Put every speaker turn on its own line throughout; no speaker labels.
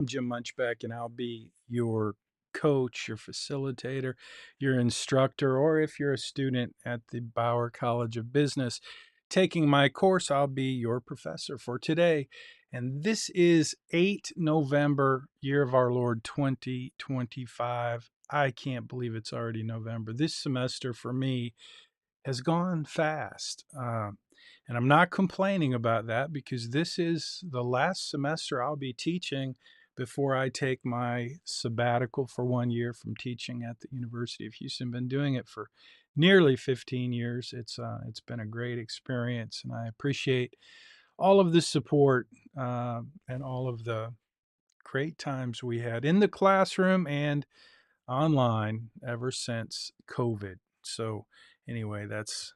I'm Jim Munchbach, and I'll be your coach, your facilitator, your instructor, or if you're a student at the Bauer College of Business taking my course, I'll be your professor for today. And this is 8 November, year of our Lord 2025. I can't believe it's already November. This semester for me has gone fast. And I'm not complaining about that because this is the last semester I'll be teaching before I take my sabbatical for 1 year from teaching at the University of Houston. Been doing it for nearly 15 years. It's been a great experience, and I appreciate all of the support and all of the great times we had in the classroom and online ever since COVID. So anyway, that's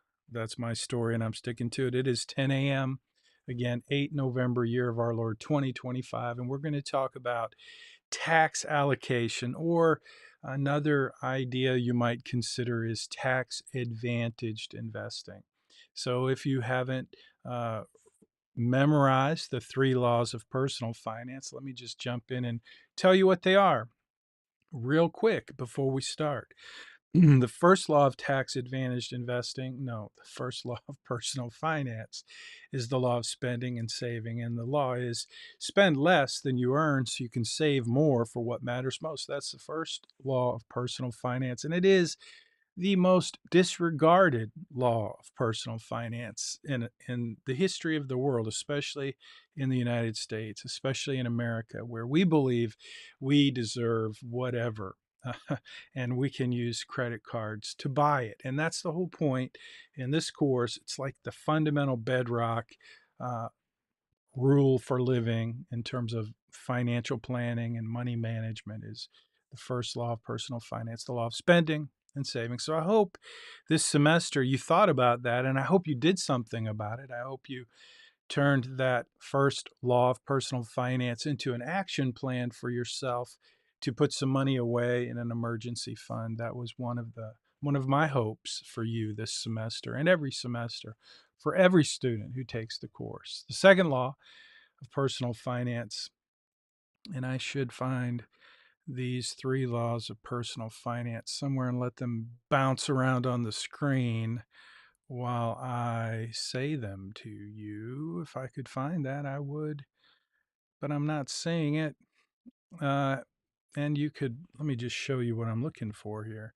my story, and I'm sticking to it. It is 10 a.m. Again, 8 November, year of our Lord 2025, and we're going to talk about tax allocation, or another idea you might consider is tax advantaged investing. So if you haven't memorized the three laws of personal finance, let me just jump in and tell you what they are real quick before we start. The first law of tax advantaged investing, no, the first law of personal finance is the law of spending and saving. And the law is spend less than you earn so you can save more for what matters most. That's the first law of personal finance. And it is the most disregarded law of personal finance in the history of the world, especially in the United States, especially in America, where we believe we deserve whatever. And we can use credit cards to buy it. And that's the whole point in this course. It's like the fundamental bedrock uh, rule for living in terms of financial planning and money management is the first law of personal finance, the law of spending and saving. So I hope this semester you thought about that, and I hope you did something about it. I hope you turned that first law of personal finance into an action plan for yourself to put some money away in an emergency fund. That was one of my hopes for you this semester and every semester for every student who takes the course. The second law of personal finance, and I should find these three laws of personal finance somewhere and let them bounce around on the screen while I say them to you. If I could find that, I would, but I'm not saying it. Uh, and you could, let me just show you what I'm looking for here.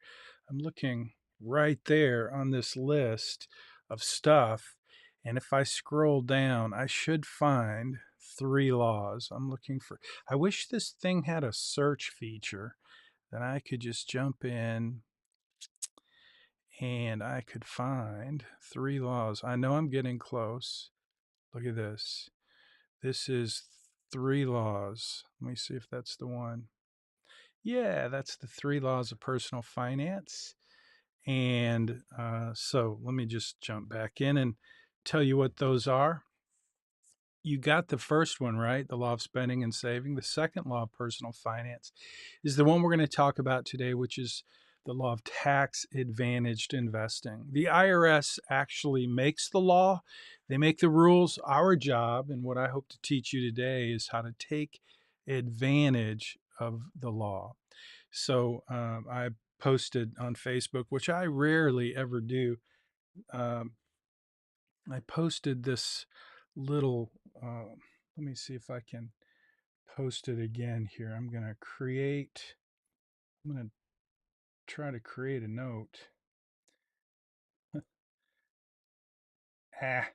I'm looking right there on this list of stuff. And if I scroll down, I should find three laws. I'm looking for, I wish this thing had a search feature that I could just jump in and I could find three laws. I know I'm getting close. Look at this. This is three laws. Let me see if that's the one. Yeah, that's the three laws of personal finance. And so let me just jump back in and tell you what those are. You got the first one right, the law of spending and saving. The second law of personal finance is the one we're going to talk about today, which is the law of tax advantaged investing. The IRS actually makes the law, they make the rules. Our job, and what I hope to teach you today, is how to take advantage of the law. So I posted on Facebook, which I rarely ever do. Um, I posted this little, let me see if I can post it again here. I'm going to try to create a note. ah,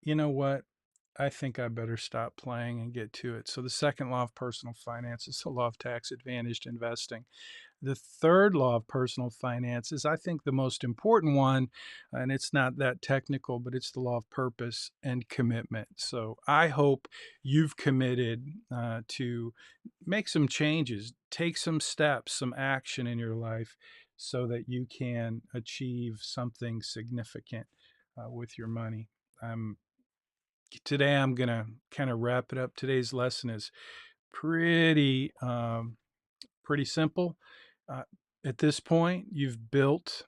you know what? I think I better stop playing and get to it. So, the second law of personal finance is the law of tax advantaged investing. The third law of personal finance is, I think, the most important one, and it's not that technical, but it's the law of purpose and commitment. So I hope you've committed to make some changes, take some steps, some action in your life so that you can achieve something significant with your money. Um, Today, I'm going to kind of wrap it up. Today's lesson is pretty. Pretty simple. Uh, at this point, you've built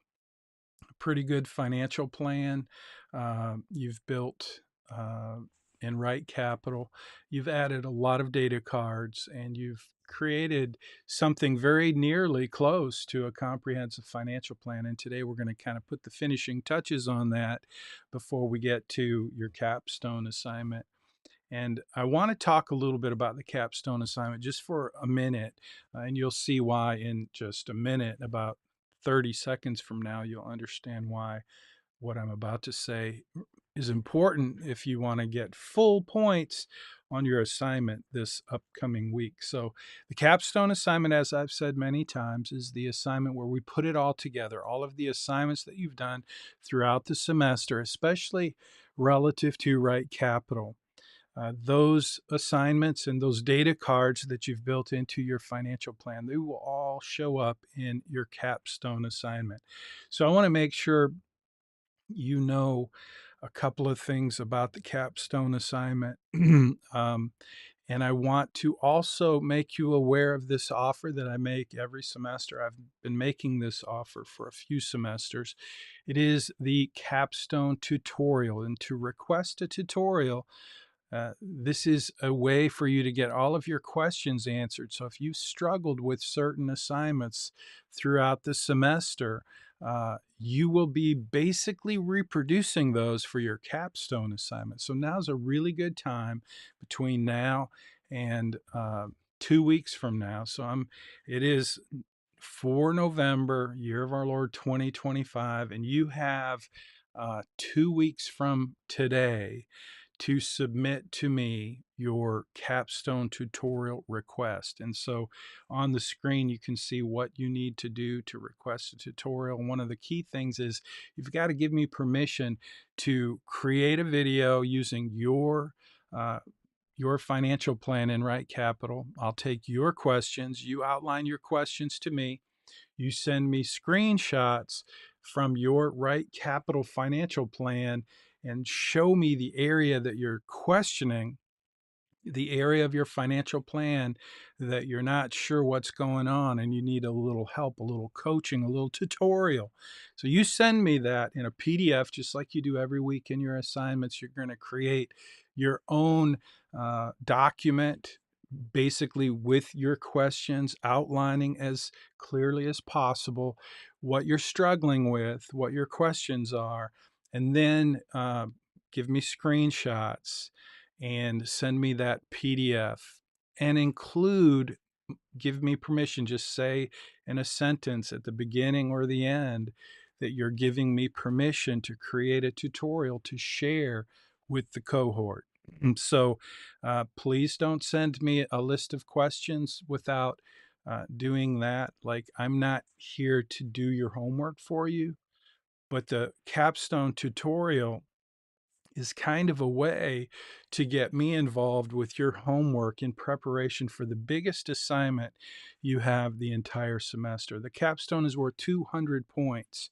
a pretty good financial plan. You've built in Right Capital. You've added a lot of data cards and you've created something very nearly close to a comprehensive financial plan. And today we're going to kind of put the finishing touches on that before we get to your capstone assignment. And I want to talk a little bit about the capstone assignment just for a minute, and you'll see why in just a minute. About 30 seconds from now, you'll understand why what I'm about to say is important if you want to get full points on your assignment this upcoming week. So, the capstone assignment, as I've said many times, is the assignment where we put it all together, all of the assignments that you've done throughout the semester, especially relative to Right Capital. Those assignments and those data cards that you've built into your financial plan, they will all show up in your capstone assignment. So I want to make sure you know a couple of things about the capstone assignment. And I want to also make you aware of this offer that I make every semester. I've been making this offer for a few semesters. It is the capstone tutorial. And to request a tutorial, this is a way for you to get all of your questions answered. So if you've struggled with certain assignments throughout the semester, you will be basically reproducing those for your capstone assignment. So now's a really good time between now and 2 weeks from now. It is for November, year of our Lord 2025, and you have 2 weeks from today to submit to me your capstone tutorial request. And so on the screen, you can see what you need to do to request a tutorial. One of the key things is you've got to give me permission to create a video using your financial plan in Right Capital. I'll take your questions. You outline your questions to me. You send me screenshots from your Right Capital financial plan and show me the area that you're questioning, the area of your financial plan that you're not sure what's going on and you need a little help, a little coaching, a little tutorial. So you send me that in a PDF, just like you do every week in your assignments. You're going to create your own document, basically with your questions, outlining as clearly as possible what you're struggling with, what your questions are, and then give me screenshots and send me that PDF and give me permission, just say in a sentence at the beginning or the end that you're giving me permission to create a tutorial to share with the cohort. So please don't send me a list of questions without doing that. Like, I'm not here to do your homework for you, but the capstone tutorial is kind of a way to get me involved with your homework in preparation for the biggest assignment you have the entire semester. The capstone is worth 200 points,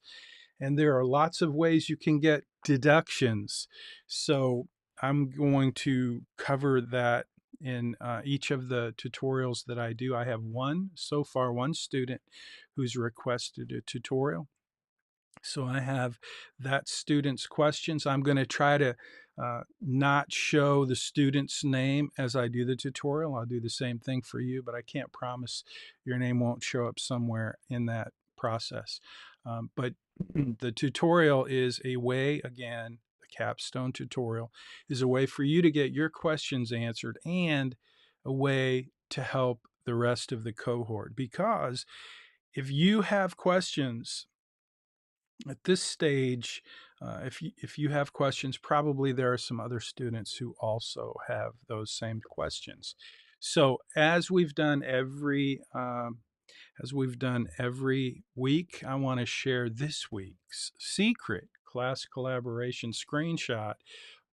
and there are lots of ways you can get deductions. So I'm going to cover that in each of the tutorials that I do. I have one student who's requested a tutorial. So I have that student's questions. I'm going to try to not show the student's name as I do the tutorial. I'll do the same thing for you, but I can't promise your name won't show up somewhere in that process. But the tutorial is a way, again, the capstone tutorial is a way for you to get your questions answered and a way to help the rest of the cohort. Because if you have questions at this stage, if you have questions, probably there are some other students who also have those same questions. So as we've done every week, I want to share this week's secret class collaboration screenshot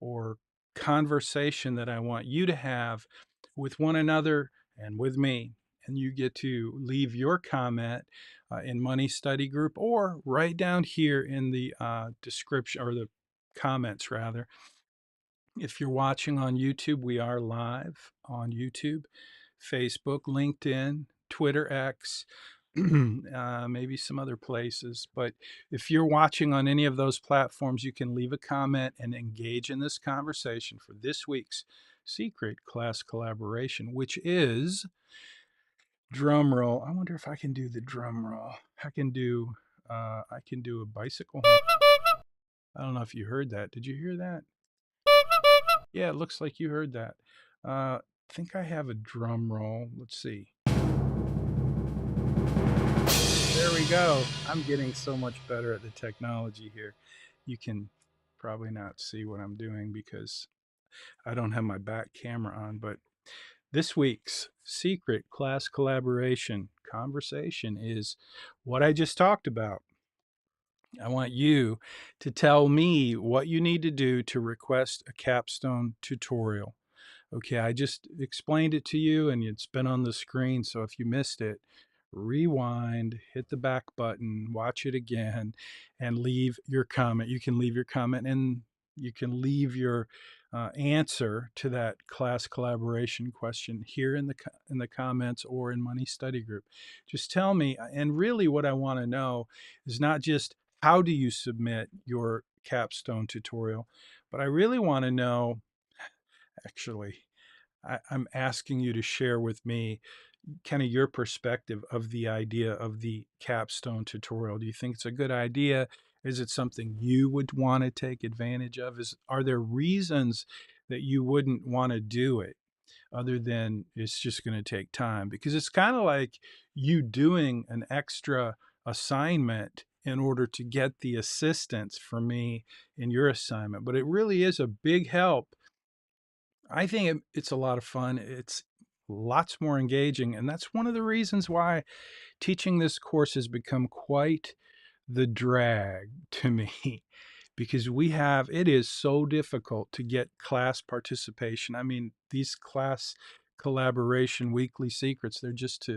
or conversation that I want you to have with one another and with me. And you get to leave your comment in Money Study Group or right down here in the description or the comments, rather. If you're watching on YouTube, we are live on YouTube, Facebook, LinkedIn, Twitter, X. maybe some other places. But if you're watching on any of those platforms, you can leave a comment and engage in this conversation for this week's secret class collaboration, which is drum roll. I wonder if I can do the drum roll. I can do a bicycle horn. I don't know if you heard that. Did you hear that? Yeah, it looks like you heard that. I think I have a drum roll. Let's see. There we go. I'm getting so much better at the technology here. You can probably not see what I'm doing because I don't have my back camera on, but this week's secret class collaboration conversation is what I just talked about. I want you to tell me what you need to do to request a capstone tutorial. Okay, I just explained it to you and it's been on the screen. So if you missed it, rewind, hit the back button, watch it again, and leave your comment. You can leave your comment and you can leave your answer to that class collaboration question here in the comments or in Money Study Group. Just tell me, and really what I want to know is not just how do you submit your capstone tutorial, but I really want to know, actually, I'm asking you to share with me kind of your perspective of the idea of the capstone tutorial. Do you think it's a good idea? Is it something you would want to take advantage of? Are there reasons that you wouldn't want to do it other than it's just going to take time? Because it's kind of like you doing an extra assignment in order to get the assistance from me in your assignment. But it really is a big help. I think it's a lot of fun. It's lots more engaging. And that's one of the reasons why teaching this course has become quite the drag to me because it is so difficult to get class participation. I mean, these class collaboration weekly secrets, they're just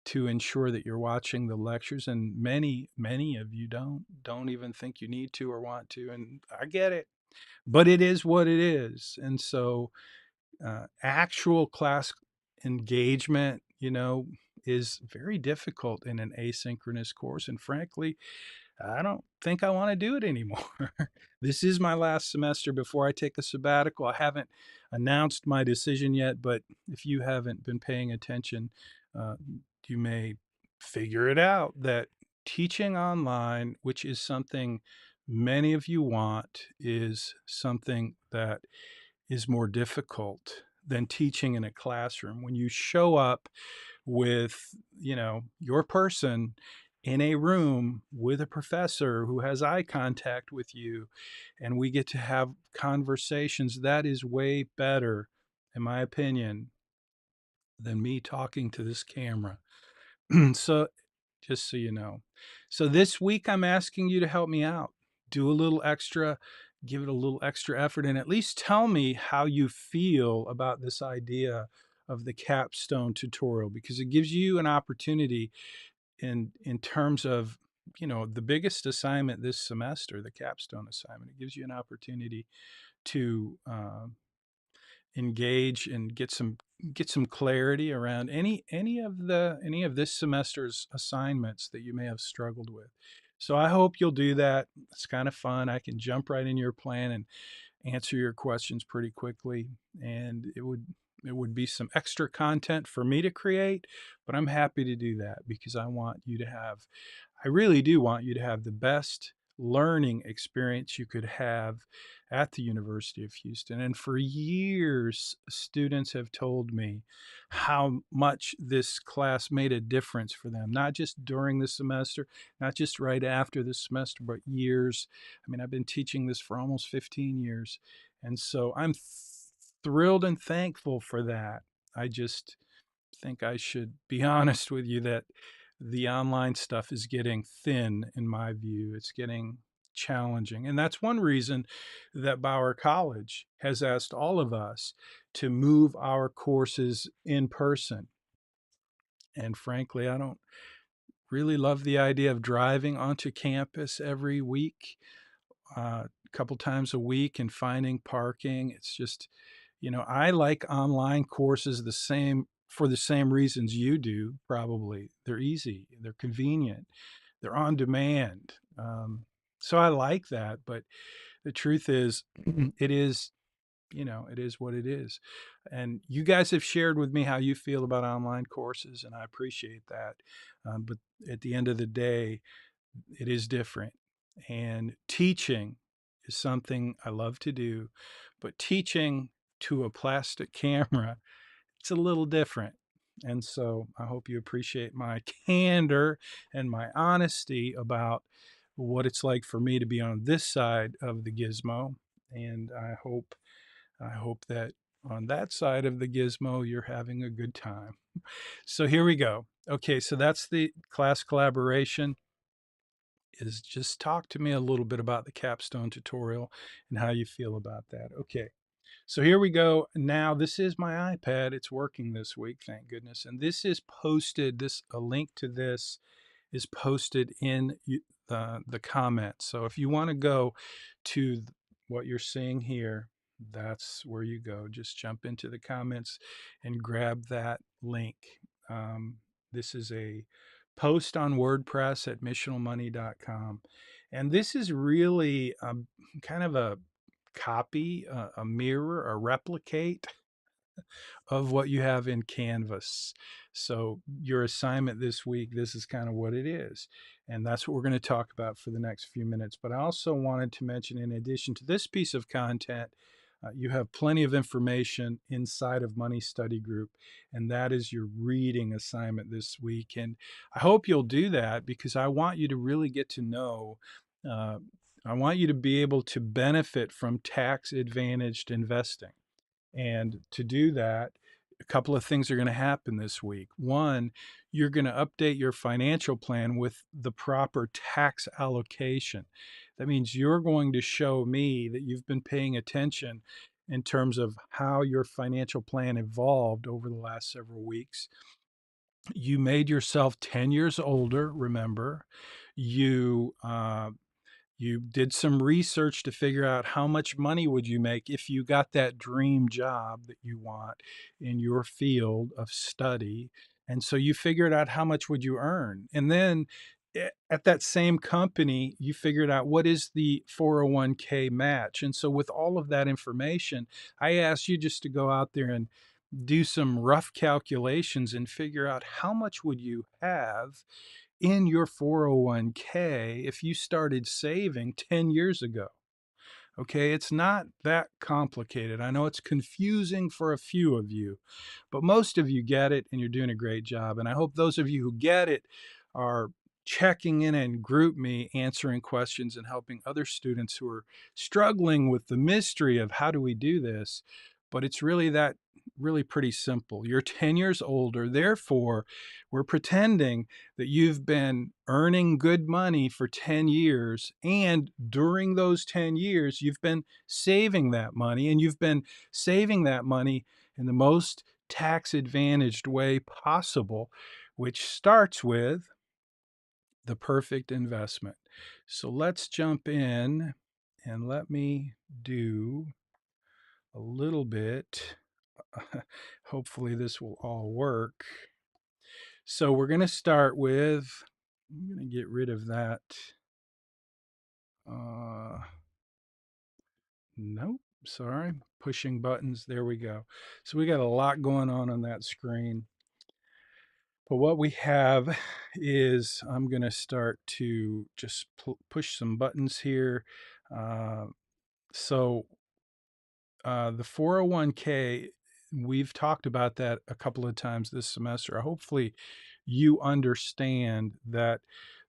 to ensure that you're watching the lectures, and many of you don't even think you need to or want to, and I get it, but it is what it is. And so actual class engagement, is very difficult in an asynchronous course. And frankly, I don't think I want to do it anymore. This is my last semester before I take a sabbatical. I haven't announced my decision yet, but if you haven't been paying attention, uh, you may figure it out that teaching online, which is something many of you want, is something that is more difficult than teaching in a classroom. When you show up with, your person in a room with a professor who has eye contact with you and we get to have conversations, that is way better, in my opinion, than me talking to this camera. So just so you know. So this week, I'm asking you to help me out. Do a little extra, give it a little extra effort, and at least tell me how you feel about this idea of the capstone tutorial, because it gives you an opportunity in terms of, the biggest assignment this semester, the capstone assignment. It gives you an opportunity to engage and get some clarity around any of this semester's assignments that you may have struggled with. So I hope you'll do that. It's kind of fun. I can jump right in your plan and answer your questions pretty quickly, and it would be some extra content for me to create, but I'm happy to do that because I really do want you to have the best learning experience you could have at the University of Houston. And for years, students have told me how much this class made a difference for them, not just during the semester, not just right after the semester, but years. I mean, I've been teaching this for almost 15 years. And so I'm thrilled and thankful for that. I just think I should be honest with you that the online stuff is getting thin, in my view. It's getting challenging. And that's one reason that Bauer College has asked all of us to move our courses in person. And frankly, I don't really love the idea of driving onto campus every week, a couple times a week, and finding parking. It's just, I like online courses the same for the same reasons you do, probably. They're easy, they're convenient, they're on demand. So I like that, but the truth is, it is, it is what it is. And you guys have shared with me how you feel about online courses, and I appreciate that. But at the end of the day, it is different. And teaching is something I love to do, but teaching to a plastic camera, it's a little different. And so I hope you appreciate my candor and my honesty about what it's like for me to be on this side of the gizmo. And I hope that on that side of the gizmo, you're having a good time. So here we go. Okay, so that's the class collaboration. Is just talk to me a little bit about the capstone tutorial and how you feel about that. Okay, so here we go. Now this is my iPad. It's working this week, thank goodness. And this is posted, a link to this is posted in the comments. So if you want to go to what you're seeing here, that's where you go. Just jump into the comments and grab that link. Um, this is a post on WordPress at missionalmoney.com. And this is really kind of a copy, a mirror, a replicate of what you have in Canvas. So your assignment this week, this is kind of what it is. And that's what we're going to talk about for the next few minutes. But I also wanted to mention, in addition to this piece of content, you have plenty of information inside of Money Study Group, and that is your reading assignment this week. And I hope you'll do that, because I want you to really get to know, I want you to be able to benefit from tax advantaged investing. And to do that, a couple of things are going to happen this week. One, you're going to update your financial plan with the proper tax allocation. That means you're going to show me that you've been paying attention in terms of how your financial plan evolved over the last several weeks. You made yourself 10 years older, remember. You you did some research to figure out how much money would you make if you got that dream job that you want in your field of study. And so you figured out how much would you earn. And then at that same company, you figured out what is the 401k match. And so with all of that information, I asked you just to go out there and do some rough calculations and figure out how much would you have in your 401k if you started saving 10 years ago. Okay, it's not that complicated. I know it's confusing for a few of you, but most of you get it and you're doing a great job. And I hope those of you who get it are checking in and group me, answering questions and helping other students who are struggling with the mystery of how do we do this. But it's really pretty simple. You're 10 years older, therefore we're pretending that you've been earning good money for 10 years, and during those 10 years you've been saving that money, and you've been saving that money in the most tax advantaged way possible, which starts with the perfect investment. So let's jump in and let me do a little bit. Hopefully this will all work. So we're going to start with, I'm going to get rid of that. Nope, sorry, pushing buttons. There we go. So we got a lot going on that screen. But what we have is, I'm going to start to just push some buttons here. So the 401k, we've talked about that a couple of times this semester. Hopefully you understand that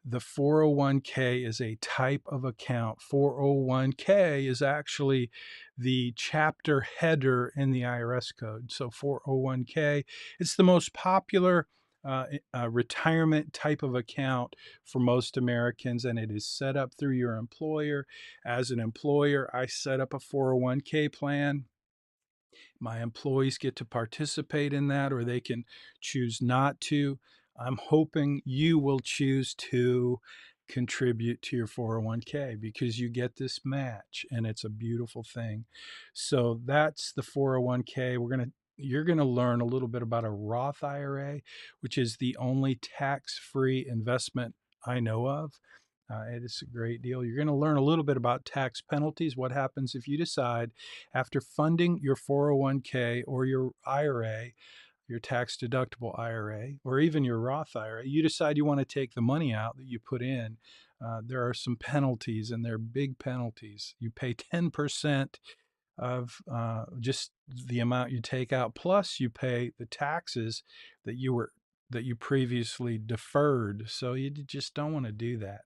the 401k is a type of account. 401k is actually the chapter header in the IRS code. So 401k, it's the most popular retirement type of account for most Americans, and it is set up through your employer. As an employer, I set up a 401k plan. My employees get to participate in that, or they can choose not to. I'm hoping you will choose to contribute to your 401k because you get this match and it's a beautiful thing. So that's the 401k. We're going to you're going to learn a little bit about a Roth IRA, which is the only tax-free investment I know of. It is a great deal. You're going to learn a little bit about tax penalties. What happens if you decide, after funding your 401k or your IRA, your tax deductible IRA, or even your Roth IRA, you decide you want to take the money out that you put in. There are some penalties, and they're big penalties. You pay 10% of just the amount you take out, plus you pay the taxes that you previously deferred. So you just don't want to do that.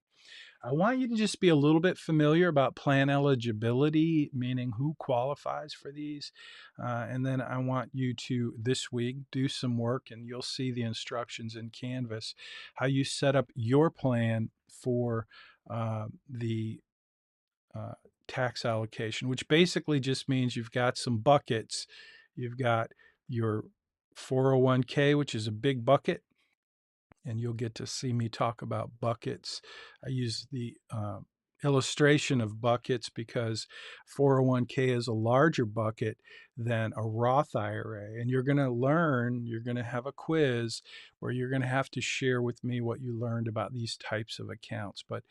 I want you to just be a little bit familiar about plan eligibility, meaning who qualifies for these. And then I want you to, this week, do some work, and you'll see the instructions in Canvas, how you set up your plan for the tax allocation, which basically just means you've got some buckets. You've got your 401k, which is a big bucket, and you'll get to see me talk about buckets. I use the illustration of buckets because 401k is a larger bucket than a Roth IRA. And you're going to learn, you're going to have a quiz where you're going to have to share with me what you learned about these types of accounts. But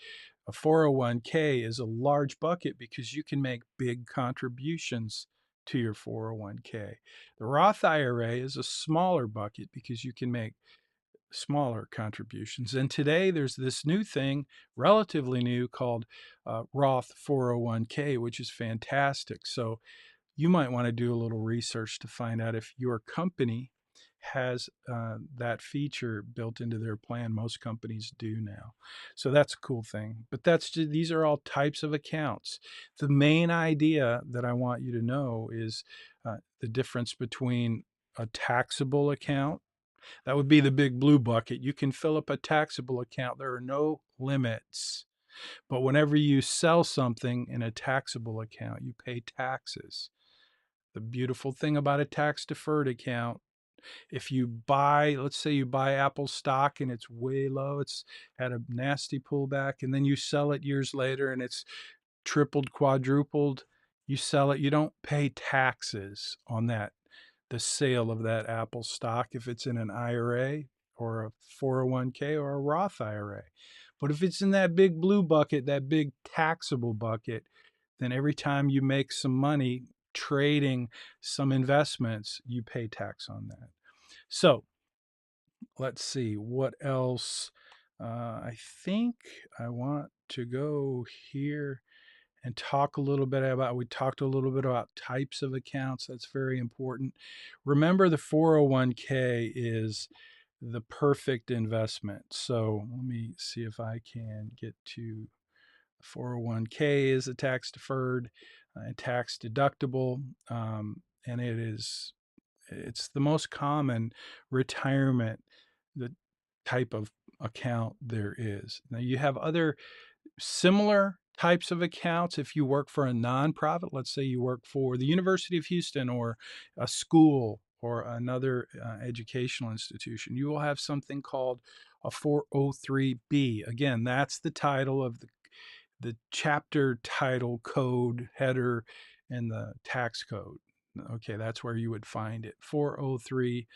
a 401k is a large bucket because you can make big contributions to your 401k. The Roth IRA is a smaller bucket because you can make smaller contributions. And today there's this new thing, relatively new, called Roth 401k, which is fantastic. So you might want to do a little research to find out if your company has that feature built into their plan. Most companies do now. So that's a cool thing. But these are all types of accounts. The main idea that I want you to know is the difference between a taxable account. That would be the big blue bucket. You can fill up a taxable account. There are no limits. But whenever you sell something in a taxable account, you pay taxes. The beautiful thing about a tax deferred account, if you buy, let's say you buy Apple stock and it's way low, it's had a nasty pullback, and then you sell it years later and it's tripled, quadrupled, you sell it, you don't pay taxes on that, the sale of that Apple stock, if it's in an IRA or a 401k or a Roth IRA. But if it's in that big blue bucket, that big taxable bucket, then every time you make some money trading some investments, you pay tax on that. So let's see what else. I think I want to go here and talk a little bit about, we talked a little bit about types of accounts. That's very important. Remember, the 401k is the perfect investment. So let me see if I can get to 401k is a tax deferred and tax deductible. And it's the most common retirement, the type of account there is. Now you have other similar types of accounts if you work for a nonprofit. Let's say you work for the University of Houston or a school or another educational institution. You will have something called a 403b. Again, that's the title of the chapter title, code, header, and the tax code. Okay, that's where you would find it. 403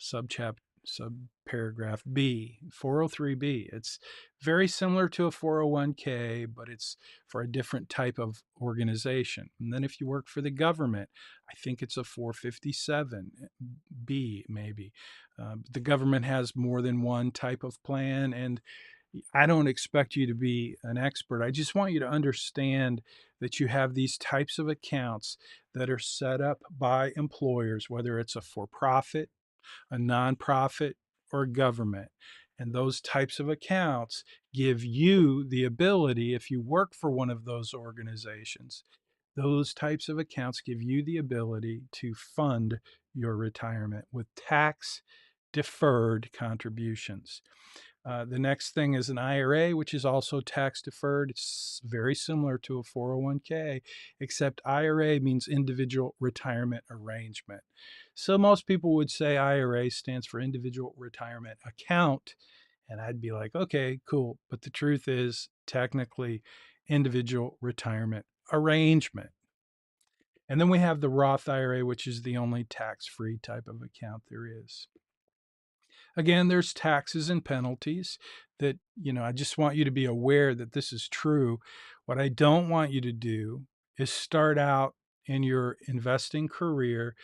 subparagraph B, 403B. It's very similar to a 401k, but it's for a different type of organization. And then if you work for the government, I think it's a 457B maybe. The government has more than one type of plan, and I don't expect you to be an expert. I just want you to understand that you have these types of accounts that are set up by employers, whether it's a for-profit, a nonprofit, or government. And those types of accounts give you the ability, if you work for one of those organizations, those types of accounts give you the ability to fund your retirement with tax deferred contributions. The next thing is an IRA, which is also tax deferred. It's very similar to a 401k, except IRA means individual retirement arrangement. So most people would say IRA stands for individual retirement account. And I'd be like, okay, cool. But the truth is technically individual retirement arrangement. And then we have the Roth IRA, which is the only tax-free type of account there is. Again, there's taxes and penalties that, I just want you to be aware that this is true. What I don't want you to do is start out in your investing career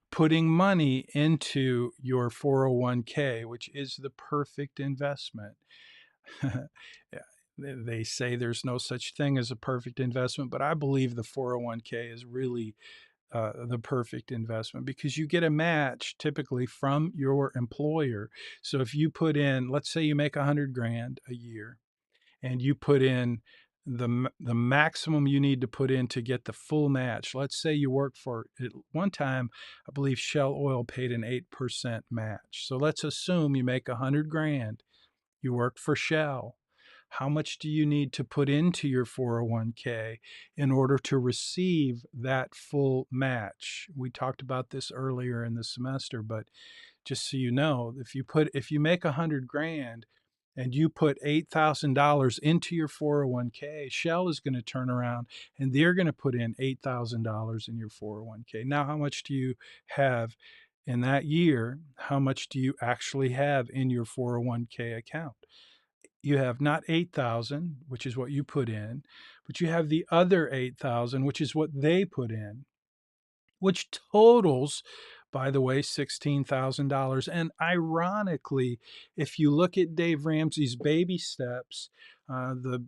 putting money into your 401k, which is the perfect investment. Yeah, they say there's no such thing as a perfect investment, but I believe the 401k is really the perfect investment because you get a match typically from your employer. So if you put in, let's say you make 100 grand a year and you put in the maximum you need to put in to get the full match. Let's say you work for, at one time, I believe Shell Oil paid an 8% match. So let's assume you make 100 grand, you work for Shell. How much do you need to put into your 401k in order to receive that full match? We talked about this earlier in the semester, but just so you know, if you make 100 grand and you put $8,000 into your 401k, Shell is going to turn around and they're going to put in $8,000 in your 401k. Now, how much do you have in that year? How much do you actually have in your 401k account? You have not 8,000, which is what you put in, but you have the other 8,000, which is what they put in, which totals, by the way, $16,000. And ironically, if you look at Dave Ramsey's baby steps, the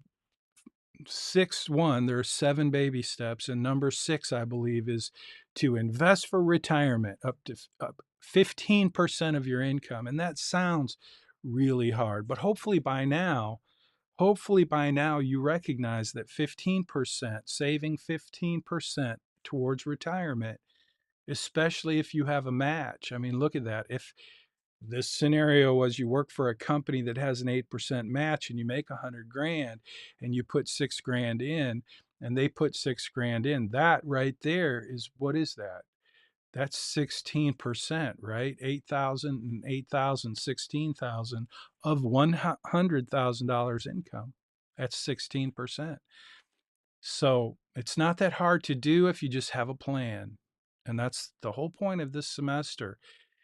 sixth one, there are 7 baby steps, and number 6, I believe, is to invest for retirement up to 15% of your income. And that sounds really hard, but hopefully by now you recognize that 15%, saving 15% towards retirement, especially if you have a match. I mean, look at that. If this scenario was you work for a company that has an 8% match and you make 100 grand and you put 6 grand in and they put 6 grand in, that right there is, what is that? That's 16%, right? 8,000 and 8,000, 16,000 of $100,000 income. That's 16%. So it's not that hard to do if you just have a plan. And that's the whole point of this semester,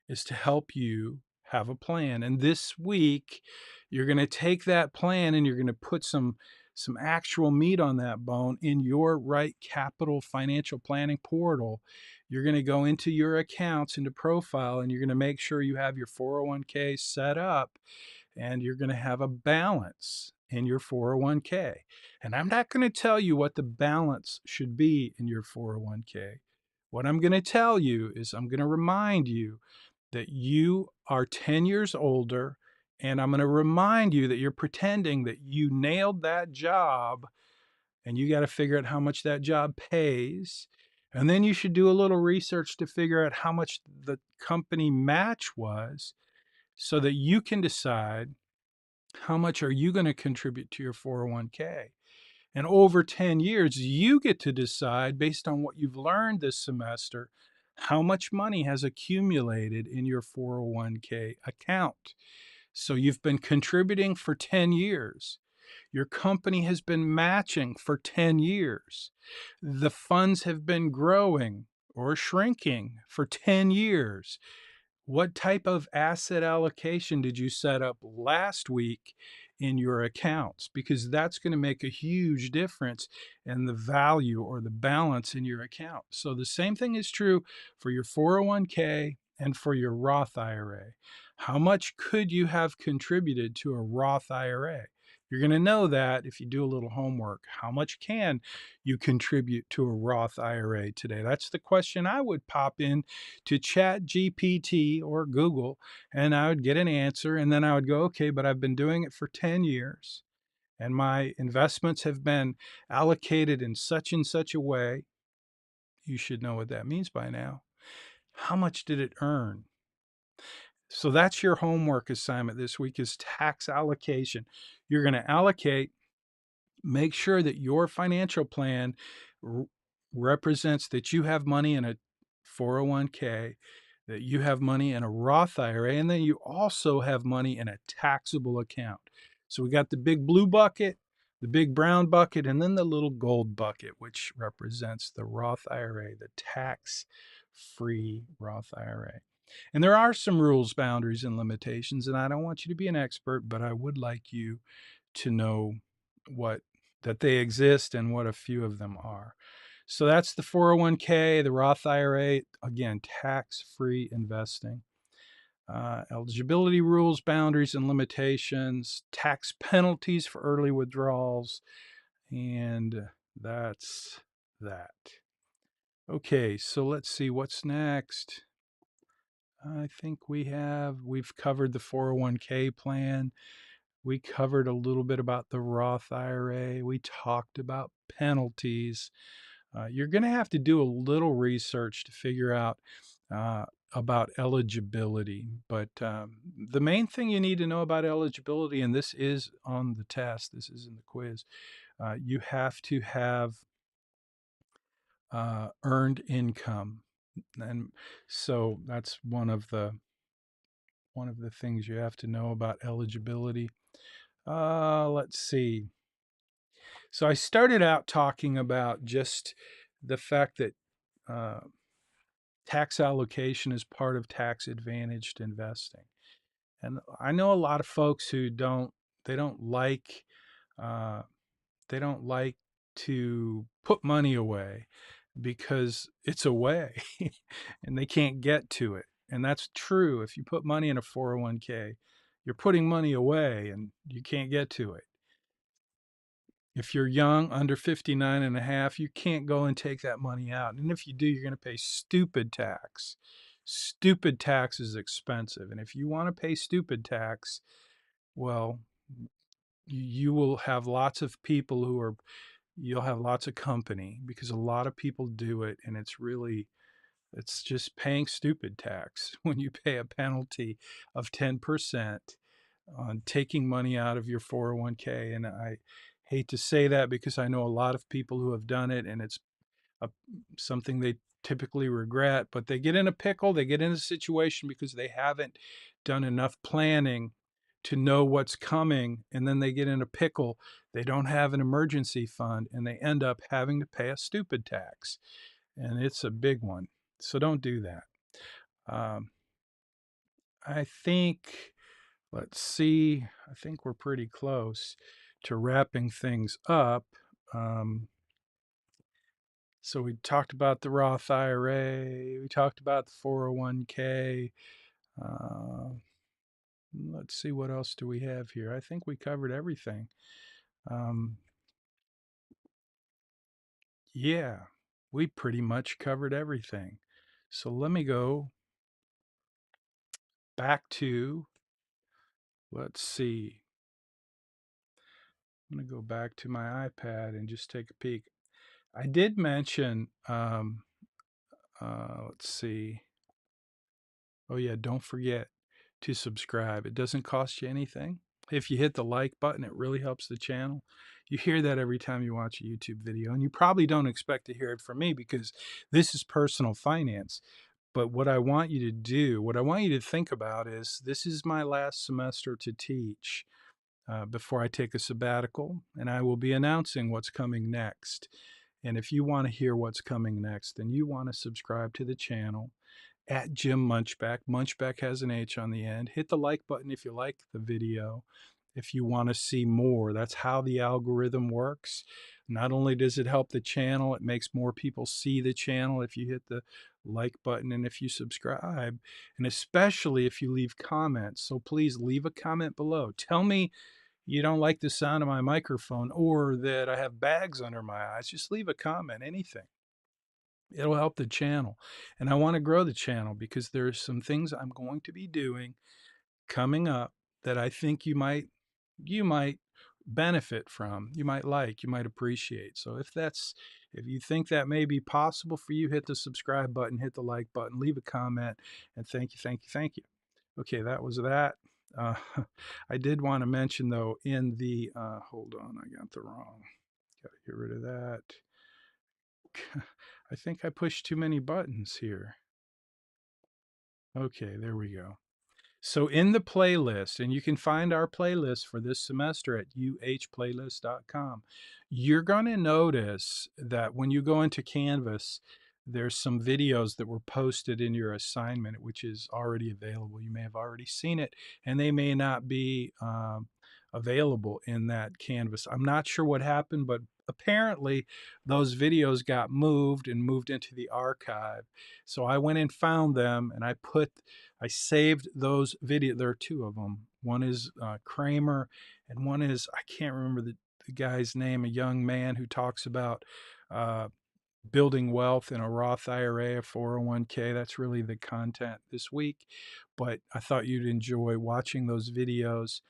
is to help you have a plan. And this week, you're going to take that plan and you're going to put some actual meat on that bone in your Right Capital financial planning portal. You're going to go into your accounts, into profile, and you're going to make sure you have your 401k set up and you're going to have a balance in your 401k. And I'm not going to tell you what the balance should be in your 401k. What I'm going to tell you is I'm going to remind you that you are 10 years older, and I'm going to remind you that you're pretending that you nailed that job and you got to figure out how much that job pays. And then you should do a little research to figure out how much the company match was so that you can decide how much are you going to contribute to your 401k. And over 10 years, you get to decide, based on what you've learned this semester, how much money has accumulated in your 401k account. So you've been contributing for 10 years. Your company has been matching for 10 years. The funds have been growing or shrinking for 10 years. What type of asset allocation did you set up last week in your accounts? Because that's going to make a huge difference in the value or the balance in your account. So the same thing is true for your 401k and for your Roth IRA. How much could you have contributed to a Roth IRA? You're going to know that if you do a little homework. How much can you contribute to a Roth IRA today? That's the question I would pop in to Chat GPT or Google, and I would get an answer. And then I would go, okay, but I've been doing it for 10 years and my investments have been allocated in such and such a way. You should know what that means by now. How much did it earn? So that's your homework assignment this week, is tax allocation. You're going to allocate. Make sure that your financial plan represents that you have money in a 401k, that you have money in a Roth IRA, and then you also have money in a taxable account. So we got the big blue bucket, the big brown bucket, and then the little gold bucket, which represents the Roth IRA, the tax-free Roth IRA. And there are some rules, boundaries, and limitations, and I don't want you to be an expert, but I would like you to know that they exist and what a few of them are. So that's the 401k, the Roth IRA, again, tax-free investing. Eligibility rules, boundaries, and limitations, tax penalties for early withdrawals, and that's that. Okay, so let's see what's next. I think we've covered the 401k plan. We covered a little bit about the Roth IRA. We talked about penalties. You're going to have to do a little research to figure out about eligibility. But the main thing you need to know about eligibility, and this is on the test, this is in the quiz, you have to have earned income. And so that's one of the things you have to know about eligibility. Let's see. So I started out talking about just the fact that tax allocation is part of tax advantaged investing. And I know a lot of folks who they don't like uh, they don't like to put money away because it's away and they can't get to it. And that's true. If you put money in a 401k, you're putting money away and you can't get to it. If you're young, under 59 and a half, you can't go and take that money out. And if you do, you're going to pay stupid tax. Stupid tax is expensive. And if you want to pay stupid tax, well, you will have lots of people you'll have lots of company because a lot of people do it. And it's just paying stupid tax when you pay a penalty of 10% on taking money out of your 401k. And I hate to say that because I know a lot of people who have done it and it's something they typically regret, but they get in a pickle, they get in a situation because they haven't done enough planning to know what's coming. And then they get in a pickle. They don't have an emergency fund and they end up having to pay a stupid tax. And it's a big one. So don't do that. I think Let's see. I think we're pretty close to wrapping things up. So we talked about the Roth IRA. We talked about the 401k. Let's see, what else do we have here? I think we covered everything. Yeah, we pretty much covered everything. So let me go back to, let's see. I'm going to go back to my iPad and just take a peek. I did mention, let's see. Oh, yeah, don't forget to subscribe. It doesn't cost you anything. If you hit the like button, it really helps the channel. You hear that every time you watch a YouTube video, and you probably don't expect to hear it from me because this is personal finance. But what I want you to do, what I want you to think about is this is my last semester to teach before I take a sabbatical, and I will be announcing what's coming next. And if you want to hear what's coming next, then you want to subscribe to the channel at Jim Munchbach. Munchbach has an H on the end. Hit the like button if you like the video. If you want to see more, that's how the algorithm works. Not only does it help the channel, it makes more people see the channel if you hit the like button and if you subscribe, and especially if you leave comments. So please leave a comment below. Tell me you don't like the sound of my microphone or that I have bags under my eyes. Just leave a comment, anything. It'll help the channel. And I want to grow the channel because there's some things I'm going to be doing coming up that I think you might benefit from, you might like, you might appreciate. So if you think that may be possible for you, hit the subscribe button, hit the like button, leave a comment, and thank you, thank you, thank you. Okay, that was that. Uh, I did want to mention though in the hold on, I got the wrong. Got to get rid of that. I think I pushed too many buttons here. Okay, there we go. So in the playlist, and you can find our playlist for this semester at uhplaylist.com, you're going to notice that when you go into Canvas, there's some videos that were posted in your assignment, which is already available. You may have already seen it, and they may not be available in that Canvas. I'm not sure what happened, but apparently those videos got moved and moved into the archive. So I went and found them, and I saved those videos. There are two of them. One is Cramer, and one is, I can't remember the guy's name, a young man who talks about uh, building wealth in a Roth IRA, a 401k. That's really the content this week. But I thought you'd enjoy watching those videos.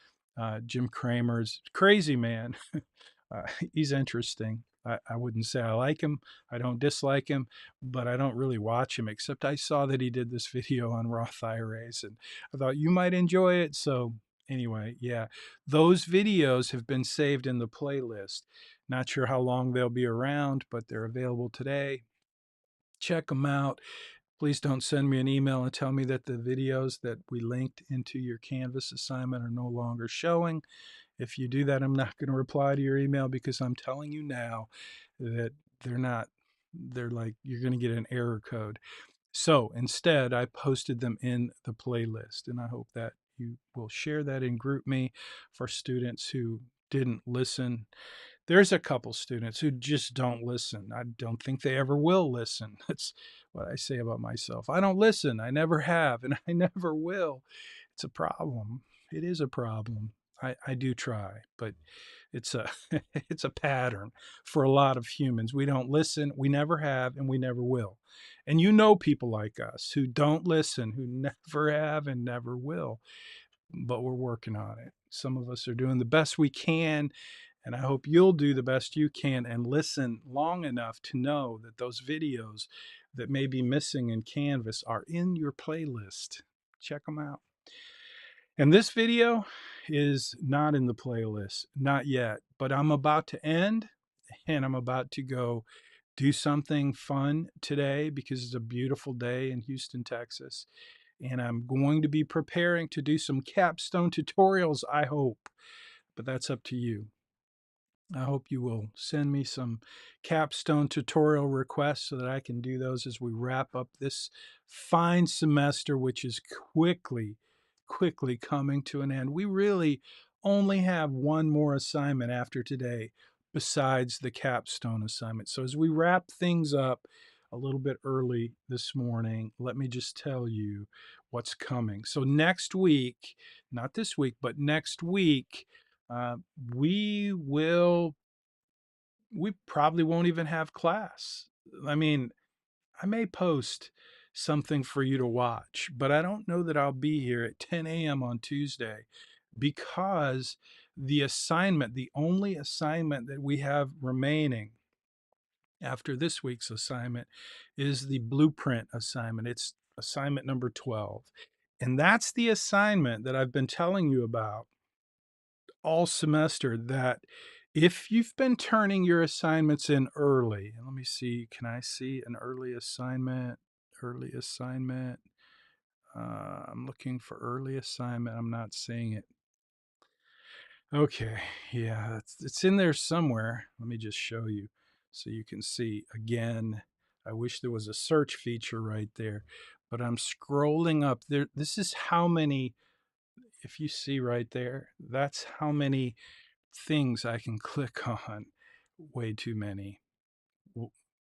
Jim Cramer's crazy man. Uh, he's interesting. I wouldn't say I like him. I don't dislike him, but I don't really watch him, except I saw that he did this video on Roth IRAs and I thought you might enjoy it. So, anyway, yeah, those videos have been saved in the playlist. Not sure how long they'll be around, but they're available today. Check them out. Please don't send me an email and tell me that the videos that we linked into your Canvas assignment are no longer showing. If you do that, I'm not going to reply to your email because I'm telling you now that they're not, they're like, you're going to get an error code. So instead, I posted them in the playlist, and I hope that you will share that and group me for students who didn't listen. There's a couple students who just don't listen. I don't think they ever will listen. That's what I say about myself. I don't listen. I never have, and I never will. It's a problem. It is a problem. I do try, but it's a it's a pattern for a lot of humans. We don't listen, we never have, and we never will. And you know people like us who don't listen, who never have and never will, but we're working on it. Some of us are doing the best we can, and I hope you'll do the best you can and listen long enough to know that those videos that may be missing in Canvas are in your playlist. Check them out. And this video is not in the playlist, not yet, but I'm about to end and I'm about to go do something fun today because it's a beautiful day in Houston, Texas. And I'm going to be preparing to do some capstone tutorials, I hope, but that's up to you. I hope you will send me some capstone tutorial requests so that I can do those as we wrap up this fine semester, which is quickly coming to an end. We really only have one more assignment after today besides the capstone assignment. So as we wrap things up a little bit early this morning, let me just tell you what's coming. So next week, not this week, but next week, uh, we will we probably won't even have class. I mean, I may post something for you to watch, but I don't know that I'll be here at 10 a.m. on Tuesday because the only assignment that we have remaining after this week's assignment is the blueprint assignment. It's assignment number 12. And that's the assignment that I've been telling you about all semester, that if you've been turning your assignments in early, and let me see, can I see an early assignment? Early assignment. I'm looking for early assignment. I'm not seeing it. Okay, yeah, it's in there somewhere. Let me just show you so you can see again. I wish there was a search feature right there, but I'm scrolling up there. This is how many, if you see right there, that's how many things I can click on. Way too many.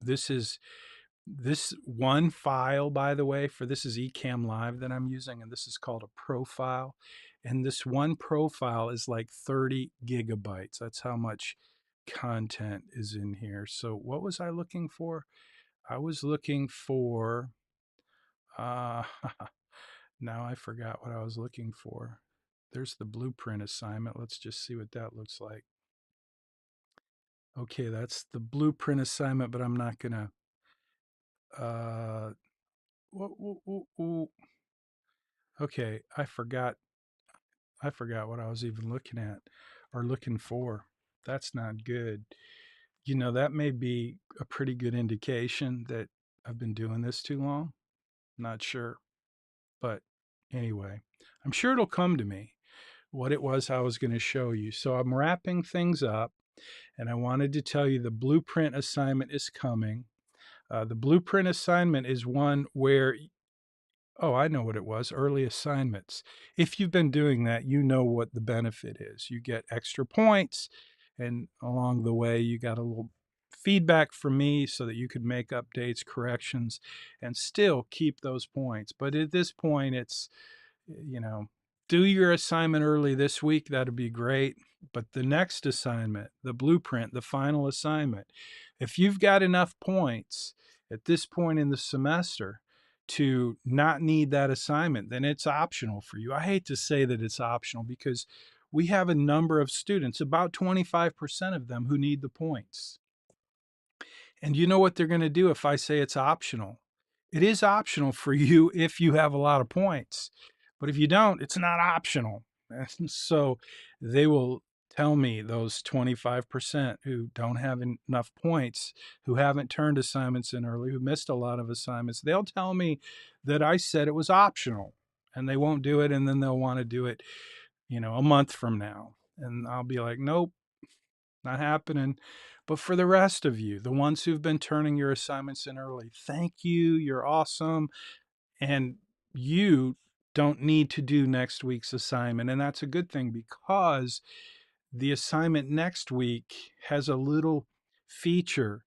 This is this one file, by the way, for this is Ecamm Live that I'm using, and this is called a profile. And this one profile is like 30 gigabytes. That's how much content is in here. So what was I looking for? I was looking for, uh, now I forgot what I was looking for. There's the blueprint assignment. Let's just see what that looks like. Okay, that's the blueprint assignment, but I'm not gonna, uh, okay, I forgot what I was even looking at or looking for. That's not good. You know, that may be a pretty good indication that I've been doing this too long. Not sure, but Anyway, I'm sure it'll come to me what it was I was going to show you. So I'm wrapping things up, and I wanted to tell you the blueprint assignment is coming. The blueprint assignment is one where, oh, I know what it was, early assignments. If you've been doing that, you know what the benefit is. You get extra points, and along the way, you got a little feedback from me so that you could make updates, corrections, and still keep those points. But at this point, it's, you know, do your assignment early this week. That'd be great. But the next assignment, the blueprint, the final assignment, if you've got enough points at this point in the semester to not need that assignment, then it's optional for you. I hate to say that it's optional because we have a number of students, about 25% of them, who need the points. And you know what they're going to do if I say it's optional? It is optional for you if you have a lot of points. But if you don't, it's not optional. And so they will tell me, those 25% who don't have enough points, who haven't turned assignments in early, who missed a lot of assignments, they'll tell me that I said it was optional and they won't do it. And then they'll want to do it, a month from now. And I'll be like, nope, not happening. But for the rest of you, the ones who've been turning your assignments in early, thank you. You're awesome. And you don't need to do next week's assignment. And that's a good thing because the assignment next week has a little feature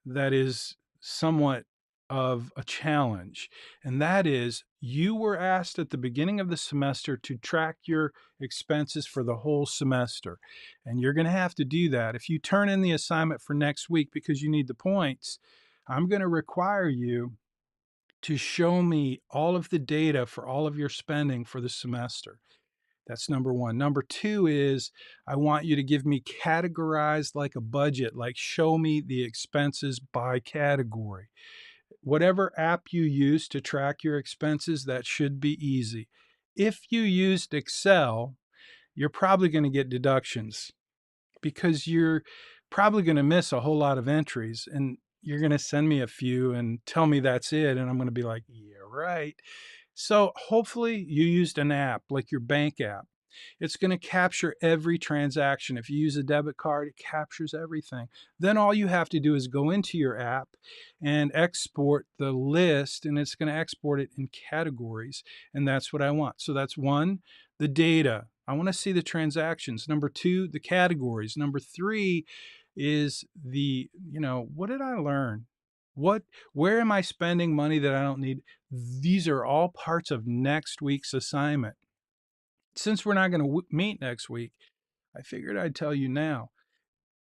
that is somewhat of a challenge. And that is, you were asked at the beginning of the semester to track your expenses for the whole semester. And you're going to have to do that. If you turn in the assignment for next week because you need the points, I'm going to require you to show me all of the data for all of your spending for the semester. That's number one. Number two is, I want you to give me categorized like a budget, like show me the expenses by category. Whatever app you use to track your expenses, that should be easy. If you used Excel, you're probably going to get deductions because you're probably going to miss a whole lot of entries, and you're going to send me a few and tell me that's it. And I'm going to be like, yeah, right. So hopefully you used an app like your bank app. It's going to capture every transaction. If you use a debit card, it captures everything. Then all you have to do is go into your app and export the list, and it's going to export it in categories. And that's what I want. So that's one, the data. I want to see the transactions. Number two, the categories. Number three is what did I learn? Where am I spending money that I don't need? These are all parts of next week's assignment. Since we're not going to meet next week, I figured I'd tell you now.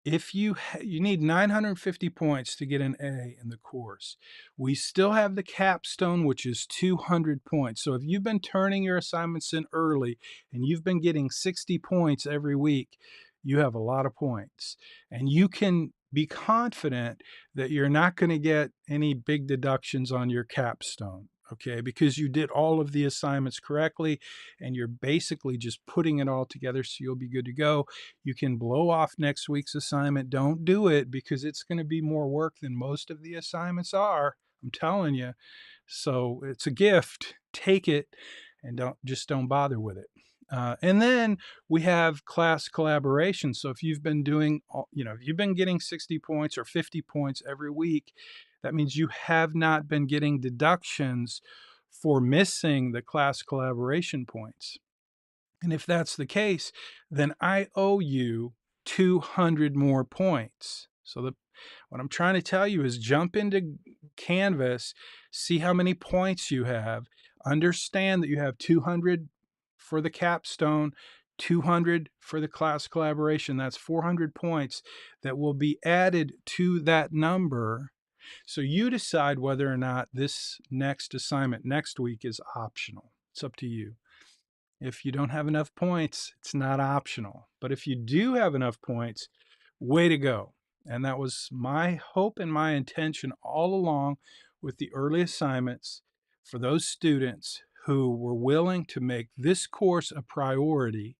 If you need 950 points to get an A in the course, we still have the capstone, which is 200 points. So if you've been turning your assignments in early and you've been getting 60 points every week, you have a lot of points. And you can be confident that you're not going to get any big deductions on your capstone. Okay, because you did all of the assignments correctly and you're basically just putting it all together, so you'll be good to go. You can blow off next week's assignment. Don't do it because it's going to be more work than most of the assignments are. I'm telling you. So it's a gift. Take it and don't bother with it. And then we have class collaboration. So if you've been doing, if you've been getting 60 points or 50 points every week, that means you have not been getting deductions for missing the class collaboration points. And if that's the case, then I owe you 200 more points. So what I'm trying to tell you is jump into Canvas, see how many points you have, understand that you have 200 for the capstone, 200 for the class collaboration. That's 400 points that will be added to that number. So you decide whether or not this next assignment next week is optional. It's up to you. If you don't have enough points, it's not optional. But if you do have enough points, way to go. And that was my hope and my intention all along with the early assignments for those students who were willing to make this course a priority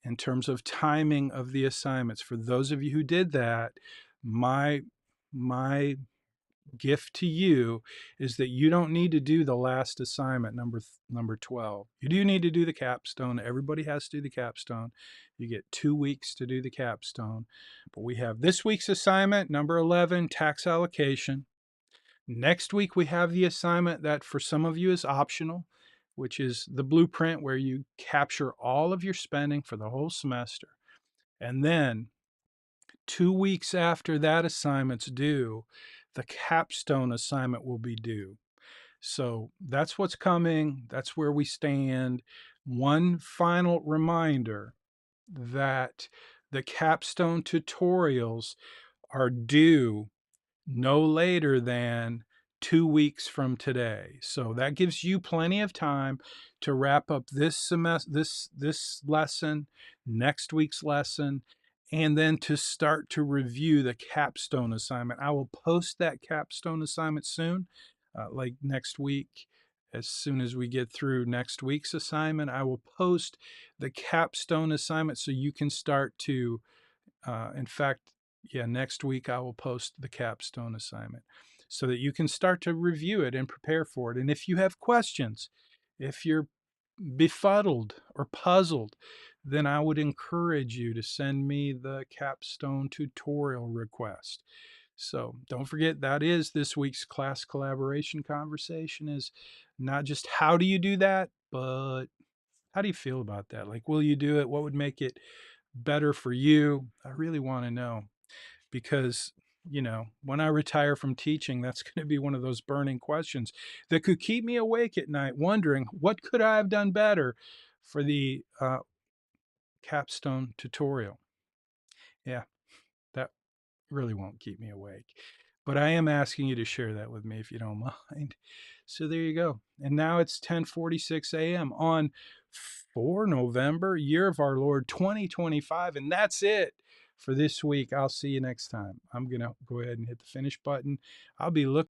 in terms of timing of the assignments. For those of you who did that, my gift to you is that you don't need to do the last assignment, number 12. You do need to do the capstone. Everybody has to do the capstone. You get 2 weeks to do the capstone. But we have this week's assignment, number 11, tax allocation. Next week, we have the assignment that for some of you is optional, which is the blueprint where you capture all of your spending for the whole semester. And then 2 weeks after that assignment's due, the capstone assignment will be due. So that's what's coming. That's where we stand. One final reminder that the capstone tutorials are due no later than 2 weeks from today. So that gives you plenty of time to wrap up this semester, this lesson, next week's lesson, and then to start to review the capstone assignment. I will post that capstone assignment soon, like next week. As soon as we get through next week's assignment, I will post the capstone assignment so you can start to, in fact, yeah, next week I will post the capstone assignment so that you can start to review it and prepare for it. And if you have questions, if you're befuddled or puzzled, then I would encourage you to send me the capstone tutorial request. So don't forget, that is this week's class collaboration conversation, is not just how do you do that, but how do you feel about that? Like, will you do it? What would make it better for you? I really want to know, because when I retire from teaching, that's going to be one of those burning questions that could keep me awake at night wondering what could I have done better for the capstone tutorial. Yeah, that really won't keep me awake, but I am asking you to share that with me if you don't mind. So there you go. And now it's 10:46 a.m. on 4 November, year of our Lord 2025, and that's it for this week. I'll see you next time. I'm going to go ahead and hit the finish button. I'll be looking